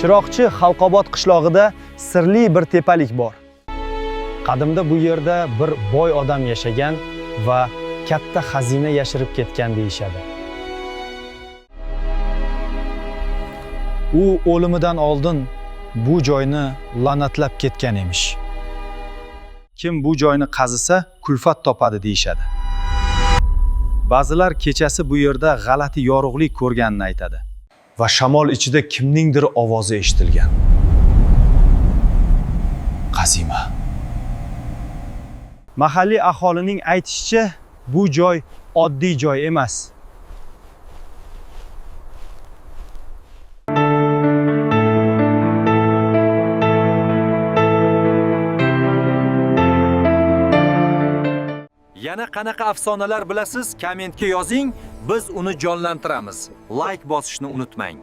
Chiroqchi Xalqobod qishlog'ida sirli bir tepalik bor. Qadimda bu yerda bir boy odam yashagan va katta xazina yashirib ketgan deyshadi. U o'limidan oldin bu joyni la'natlab ketgan emish. Kim bu joyni qazisa, kulfat topadi deyshadi. Ba'zilar kechasi bu yerda g'alati yorug'lik ko'rganini aytadi va shamol ichida kimningdir ovozi eshitilgan. Qazima. Mahalliy aholining aytishicha, bu joy oddiy joy emas. Yana qanaqa afsonalar bilasiz? Kommentga yozing, biz uni jonlantiramiz. Like bosishni unutmang.